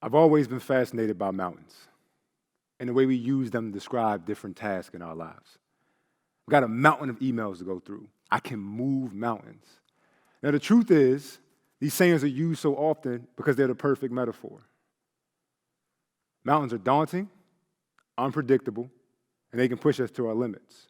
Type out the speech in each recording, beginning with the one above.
I've always been fascinated by mountains and the way we use them to describe different tasks in our lives. I've got a mountain of emails to go through. I can move mountains. Now, the truth is, these sayings are used so often because they're the perfect metaphor. Mountains are daunting, unpredictable, and they can push us to our limits.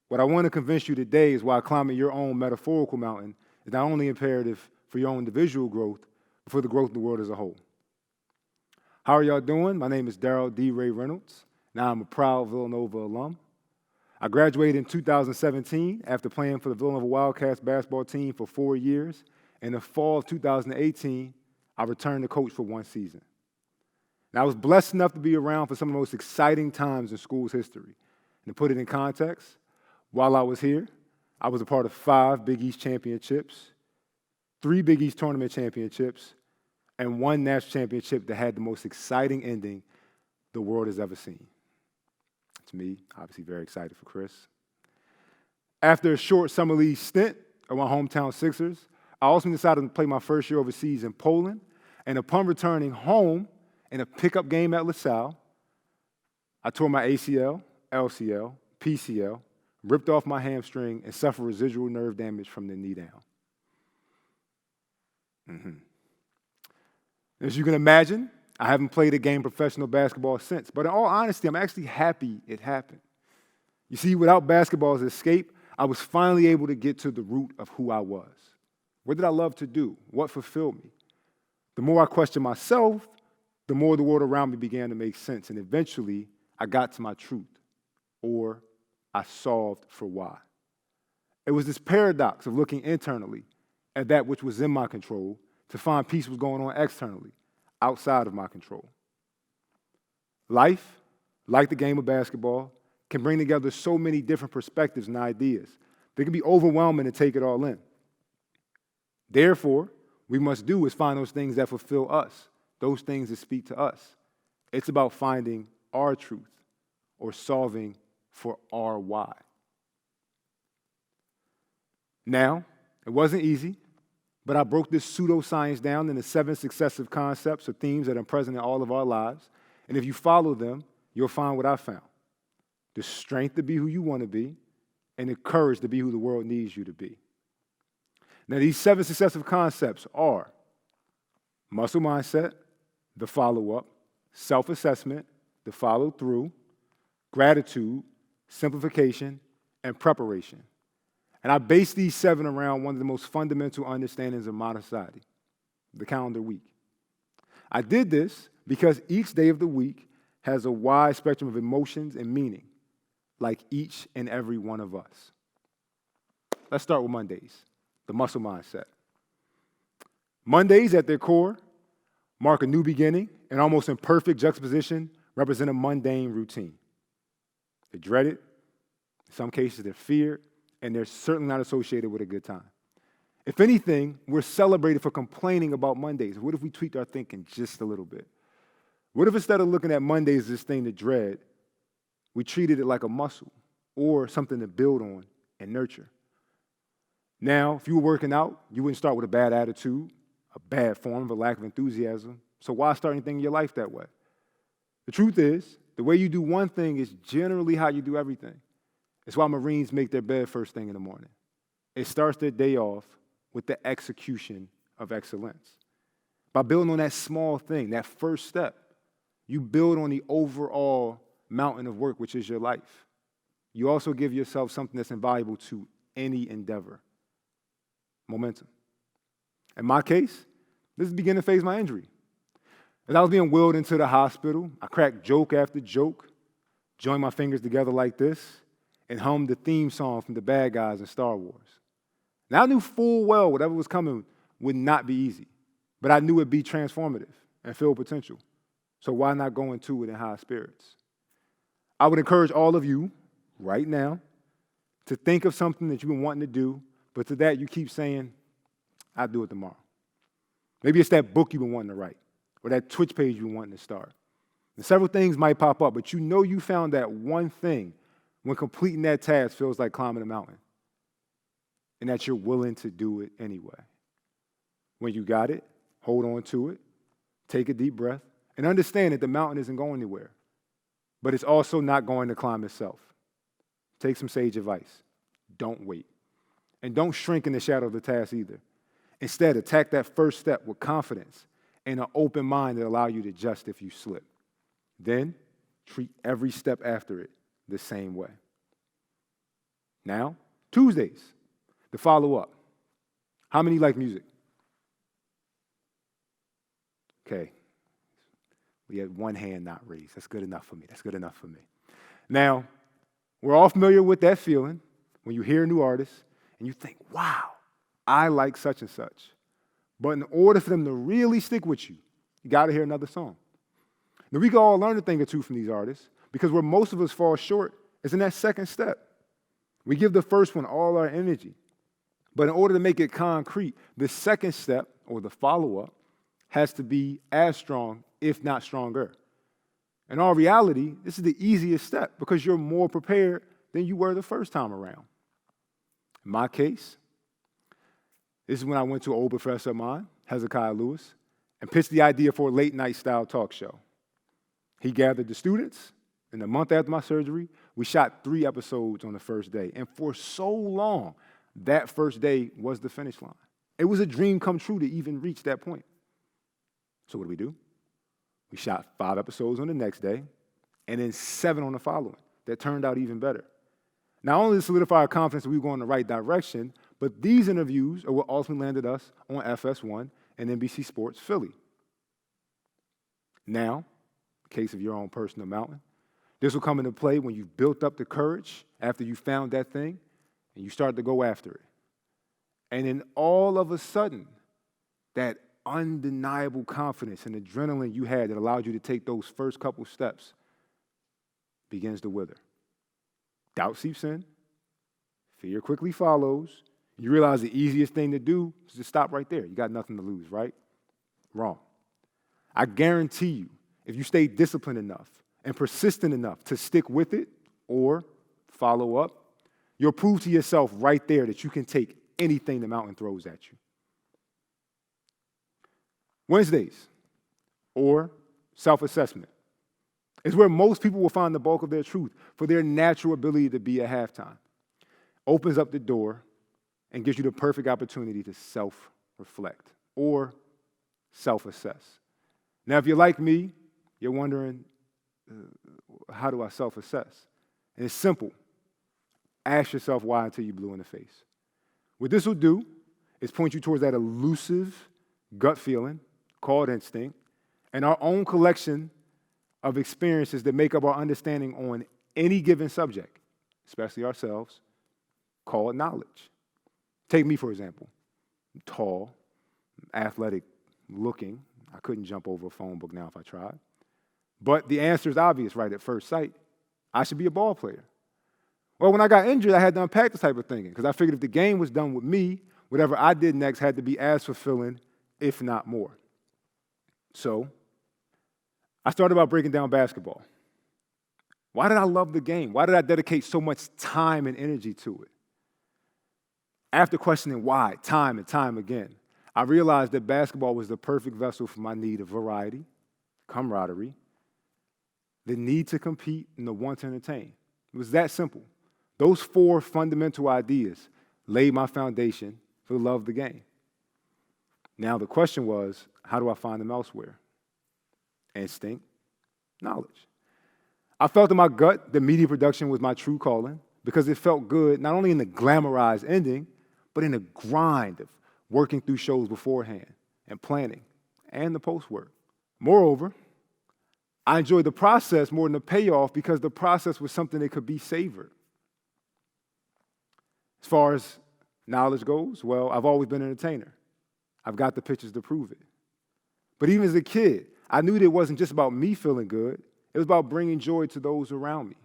What I want to convince you today is why climbing your own metaphorical mountain is not only imperative for your own individual growth, but for the growth of the world as a whole. How are y'all doing? My name is Darryl D. Ray Reynolds. Now I'm a proud Villanova alum. I graduated in 2017 after playing for the Villanova Wildcats basketball team for 4 years. In the fall of 2018, I returned to coach for 1 season. Now, I was blessed enough to be around for some of the most exciting times in school's history. And to put it in context, while I was here, I was a part of 5 Big East championships, 3 Big East tournament championships, and 1 national championship that had the most exciting ending the world has ever seen. To me, obviously very excited for Chris. After a short summer league stint at my hometown Sixers, I also decided to play my first year overseas in Poland, and upon returning home in a pickup game at LaSalle, I tore my ACL, LCL, PCL, ripped off my hamstring, and suffered residual nerve damage from the knee down. As you can imagine, I haven't played a game of professional basketball since, but in all honesty, I'm actually happy it happened. You see, without basketball as an escape, I was finally able to get to the root of who I was. What did I love to do? What fulfilled me? The more I questioned myself, the more the world around me began to make sense, and eventually, I got to my truth, or I solved for why. It was this paradox of looking internally at that which was in my control to find peace was going on externally, outside of my control. Life, like the game of basketball, can bring together so many different perspectives and ideas. They can be overwhelming to take it all in. Therefore, we must do is find those things that fulfill us, those things that speak to us. It's about finding our truth or solving for our why. Now, it wasn't easy, but I broke this pseudoscience down into 7 successive concepts or themes that are present in all of our lives. And if you follow them, you'll find what I found. The strength to be who you want to be, and the courage to be who the world needs you to be. Now, these 7 successive concepts are muscle mindset, the follow-up, self-assessment, the follow-through, gratitude, simplification, and preparation. And I base these 7 around one of the most fundamental understandings of modern society, the calendar week. I did this because each day of the week has a wide spectrum of emotions and meaning, like each and every one of us. Let's start with Mondays, the muscle mindset. Mondays, at their core, mark a new beginning and almost in perfect juxtaposition represent a mundane routine. They're dreaded, in some cases they're feared, and they're certainly not associated with a good time. If anything, we're celebrated for complaining about Mondays. What if we tweaked our thinking just a little bit? What if instead of looking at Mondays as this thing to dread, we treated it like a muscle or something to build on and nurture? Now, if you were working out, you wouldn't start with a bad attitude, a bad form of a lack of enthusiasm. So why start anything in your life that way? The truth is, the way you do one thing is generally how you do everything. It's why Marines make their bed first thing in the morning. It starts their day off with the execution of excellence. By building on that small thing, that first step, you build on the overall mountain of work, which is your life. You also give yourself something that's invaluable to any endeavor: momentum. In my case, this is the beginning phase of my injury. As I was being wheeled into the hospital, I cracked joke after joke, joined my fingers together like this, and hummed the theme song from the bad guys in Star Wars. Now, I knew full well whatever was coming would not be easy, but I knew it'd be transformative and fill potential. So why not go into it in high spirits? I would encourage all of you right now to think of something that you've been wanting to do, but to that you keep saying, I'll do it tomorrow. Maybe it's that book you've been wanting to write or that Twitch page you've been wanting to start. And several things might pop up, but you know you found that one thing when completing that task feels like climbing a mountain, and that you're willing to do it anyway. When you got it, hold on to it, Take a deep breath and understand that the mountain isn't going anywhere, but it's also not going to climb itself. Take some sage advice. Don't wait. And don't shrink in the shadow of the task either. Instead, attack that first step with confidence and an open mind that allows you to adjust if you slip. Then, treat every step after it the same way. Now, Tuesdays, the follow-up. How many like music? Okay. We had one hand not raised. That's good enough for me. That's good enough for me. Now, we're all familiar with that feeling when you hear a new artist and you think, wow, I like such and such. But in order for them to really stick with you, you got to hear another song. Now, we can all learn a thing or two from these artists because where most of us fall short is in that second step. We give the first one all our energy. But in order to make it concrete, the second step, or the follow-up, has to be as strong, if not stronger. In all reality, this is the easiest step because you're more prepared than you were the first time around. In my case, this is when I went to an old professor of mine, Hezekiah Lewis, and pitched the idea for a late-night style talk show. He gathered the students, and a month after my surgery, we shot 3 episodes on the first day. And for so long, that first day was the finish line. It was a dream come true to even reach that point. So what do? We shot 5 episodes on the next day, and then 7 on the following. That turned out even better. Not only to solidify our confidence that we were going in the right direction, but these interviews are what ultimately landed us on FS1 and NBC Sports Philly. Now, in the case of your own personal mountain, this will come into play when you've built up the courage after you found that thing, and you start to go after it. And then all of a sudden, that undeniable confidence and adrenaline you had that allowed you to take those first couple steps begins to wither. Doubt seeps in, fear quickly follows. You realize the easiest thing to do is to stop right there. You got nothing to lose, right? Wrong. I guarantee you, if you stay disciplined enough and persistent enough to stick with it or follow up, you'll prove to yourself right there that you can take anything the mountain throws at you. Wednesdays, or self-assessment, is where most people will find the bulk of their truth for their natural ability to be at halftime. Opens up the door and gives you the perfect opportunity to self-reflect or self-assess. Now, if you're like me, you're wondering, how do I self-assess? And it's simple. Ask yourself why until you're blue in the face. What this will do is point you towards that elusive gut feeling called instinct and our own collection of experiences that make up our understanding on any given subject, especially ourselves, called knowledge. Take me, for example. I'm tall, athletic looking. I couldn't jump over a phone book now if I tried. But the answer is obvious right at first sight. I should be a ball player. Well, when I got injured, I had to unpack this type of thinking because I figured if the game was done with me, whatever I did next had to be as fulfilling, if not more. So I started by breaking down basketball. Why did I love the game? Why did I dedicate so much time and energy to it? After questioning why, time and time again, I realized that basketball was the perfect vessel for my need of variety, camaraderie, the need to compete, and the want to entertain. It was that simple. Those 4 fundamental ideas laid my foundation for the love of the game. Now the question was, how do I find them elsewhere? Instinct, knowledge. I felt in my gut that media production was my true calling because it felt good not only in the glamorized ending, but in the grind of working through shows beforehand and planning and the post-work. Moreover, I enjoyed the process more than the payoff because the process was something that could be savored. As far as knowledge goes, well, I've always been an entertainer. I've got the pictures to prove it. But even as a kid, I knew that it wasn't just about me feeling good. It was about bringing joy to those around me.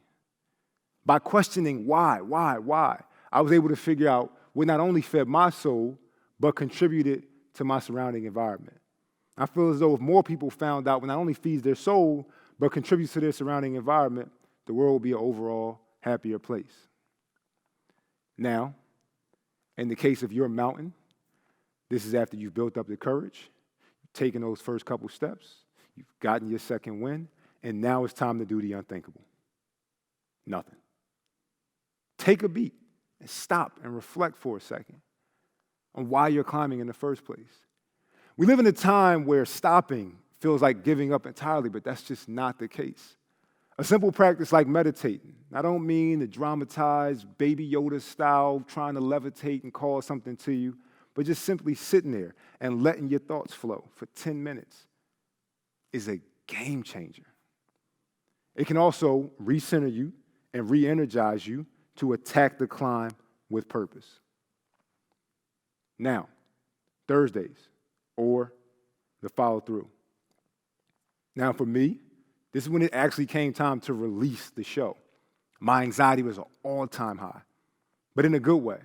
By questioning why, I was able to figure out what not only fed my soul, but contributed to my surrounding environment. I feel as though if more people found out what not only feeds their soul, but contributes to their surrounding environment, the world will be an overall happier place. Now, in the case of your mountain, this is after you've built up the courage, taken those first couple steps, you've gotten your second win, and now it's time to do the unthinkable. Nothing. Take a beat and stop and reflect for a second on why you're climbing in the first place. We live in a time where stopping feels like giving up entirely, but that's just not the case. A simple practice like meditating. I don't mean the dramatized Baby Yoda style, trying to levitate and call something to you, but just simply sitting there and letting your thoughts flow for 10 minutes is a game changer. It can also recenter you and re-energize you to attack the climb with purpose. Now, Thursdays or the follow-through. Now, for me, this is when it actually came time to release the show. My anxiety was an all-time high, but in a good way.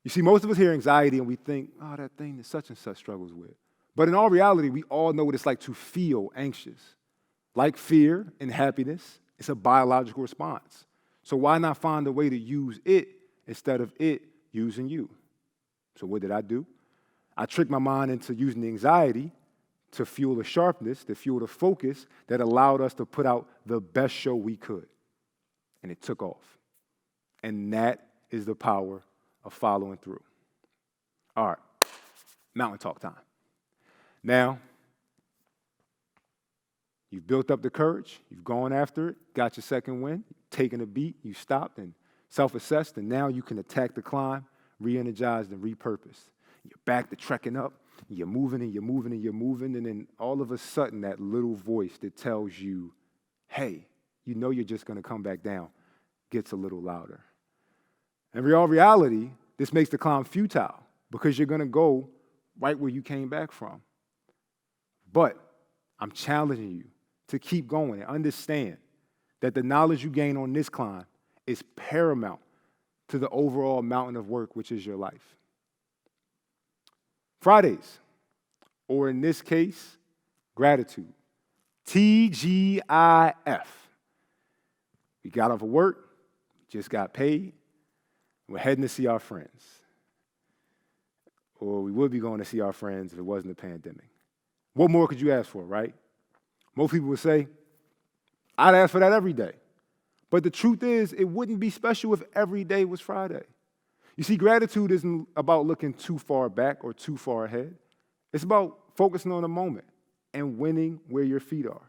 You see, most of us hear anxiety and we think, oh, that thing that such and such struggles with. But in all reality, we all know what it's like to feel anxious. Like fear and happiness, it's a biological response. So why not find a way to use it instead of it using you? So what did I do? I tricked my mind into using the anxiety to fuel the sharpness, to fuel the focus that allowed us to put out the best show we could. And it took off. And that is the power of following through. All right, mountain talk time. Now, you've built up the courage, you've gone after it, got your second win, taken a beat, you stopped and self-assessed, and now you can attack the climb, re-energized and repurposed. You're back to trekking up, you're moving and you're moving and you're moving, and then all of a sudden that little voice that tells you, hey, you know you're just going to come back down, gets a little louder. In reality, this makes the climb futile because you're going to go right where you came back from. But I'm challenging you to keep going and understand that the knowledge you gain on this climb is paramount to the overall mountain of work, which is your life. Fridays, or in this case, gratitude. TGIF. We got off of work, just got paid, we're heading to see our friends. Or we would be going to see our friends if it wasn't a pandemic. What more could you ask for, right? Most people would say, I'd ask for that every day. But the truth is, it wouldn't be special if every day was Friday. You see, gratitude isn't about looking too far back or too far ahead. It's about focusing on the moment and winning where your feet are.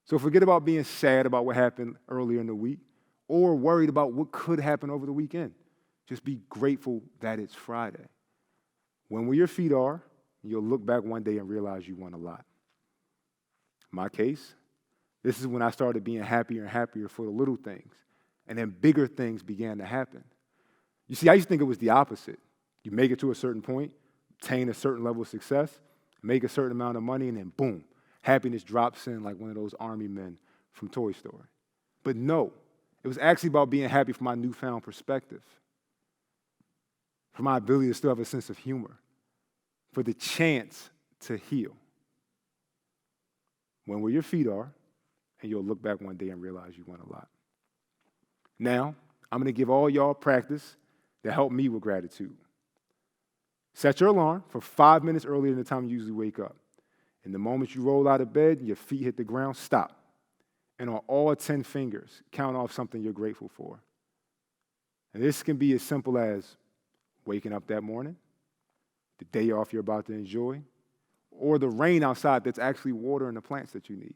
So forget about being sad about what happened earlier in the week or worried about what could happen over the weekend. Just be grateful that it's Friday. When where your feet are, you'll look back one day and realize you won a lot. In my case, this is when I started being happier and happier for the little things, and then bigger things began to happen. You see, I used to think it was the opposite. You make it to a certain point, obtain a certain level of success, make a certain amount of money, and then boom, happiness drops in like one of those army men from Toy Story. But no, it was actually about being happy for my newfound perspective, for my ability to still have a sense of humor, for the chance to heal. When where your feet are, and you'll look back one day and realize you won a lot. Now, I'm going to give all y'all practice that helped me with gratitude. Set your alarm for 5 minutes earlier than the time you usually wake up. And the moment you roll out of bed, your feet hit the ground, stop. And on all 10 fingers, count off something you're grateful for. And this can be as simple as waking up that morning, the day off you're about to enjoy, or the rain outside that's actually watering the plants that you need.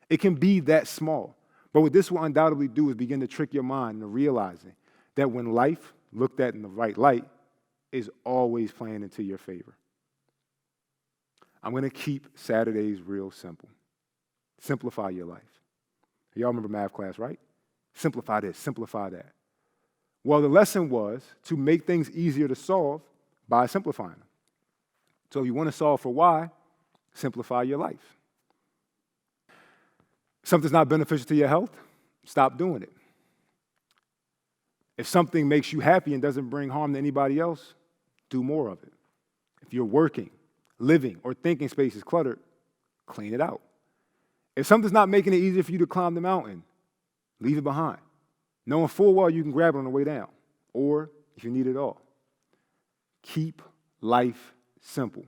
It can be that small. But what this will undoubtedly do is begin to trick your mind into realizing that when life, looked at in the right light, is always playing into your favor. I'm going to keep Saturdays real simple. Simplify your life. Y'all remember math class, right? Simplify this, simplify that. Well, the lesson was to make things easier to solve by simplifying them. So if you want to solve for why, simplify your life. If something's not beneficial to your health, stop doing it. If something makes you happy and doesn't bring harm to anybody else, do more of it. If you're working, living, or thinking space is cluttered, clean it out. If something's not making it easier for you to climb the mountain, leave it behind, knowing full well you can grab it on the way down, or if you need it all. Keep life simple.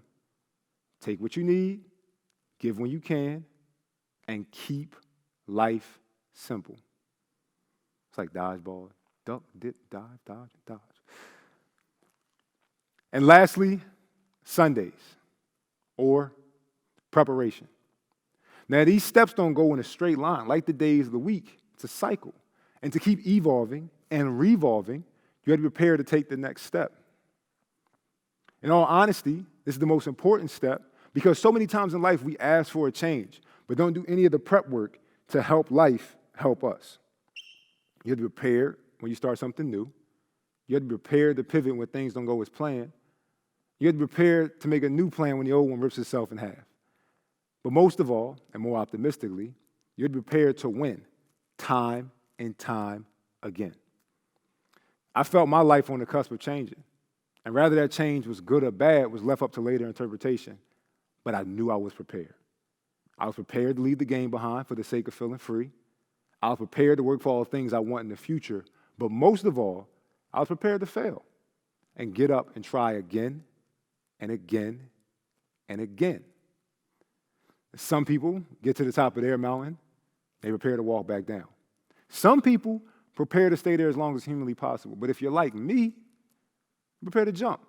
Take what you need, give when you can, and keep life simple. It's like dodgeball. Duck, dip, dive, dodge, dodge. And lastly, Sundays, or preparation. Now, these steps don't go in a straight line like the days of the week. It's a cycle. And to keep evolving and revolving, you have to be prepared to take the next step. In all honesty, this is the most important step because so many times in life we ask for a change, but don't do any of the prep work to help life help us. You have to be prepared when you start something new. You have to be prepared to pivot when things don't go as planned. You have to be prepared to make a new plan when the old one rips itself in half. But most of all, and more optimistically, you have to be prepared to win time and time again. I felt my life on the cusp of changing. And rather that change was good or bad was left up to later interpretation. But I knew I was prepared. I was prepared to leave the game behind for the sake of feeling free. I was prepared to work for all the things I want in the future. But most of all, I was prepared to fail and get up and try again and again and again. Some people get to the top of their mountain, they prepare to walk back down. Some people prepare to stay there as long as humanly possible. But if you're like me, prepare to jump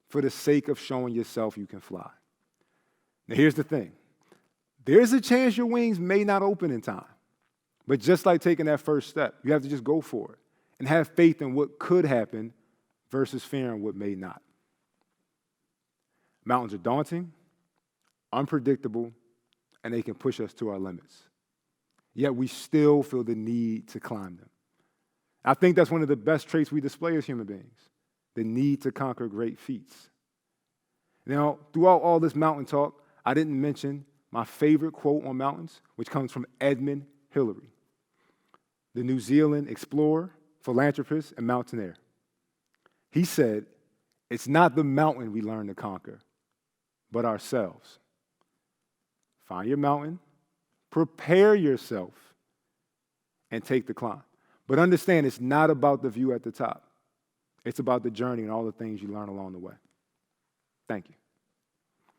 for the sake of showing yourself you can fly. Now, here's the thing. There's a chance your wings may not open in time. But just like taking that first step, you have to just go for it and have faith in what could happen versus fearing what may not. Mountains are daunting, unpredictable, and they can push us to our limits. Yet we still feel the need to climb them. I think that's one of the best traits we display as human beings, the need to conquer great feats. Now, throughout all this mountain talk, I didn't mention my favorite quote on mountains, which comes from Edmund Hillary, the New Zealand explorer, philanthropist, and mountaineer. He said, "It's not the mountain we learn to conquer, but ourselves." Find your mountain, prepare yourself, and take the climb. But understand it's not about the view at the top. It's about the journey and all the things you learn along the way. Thank you.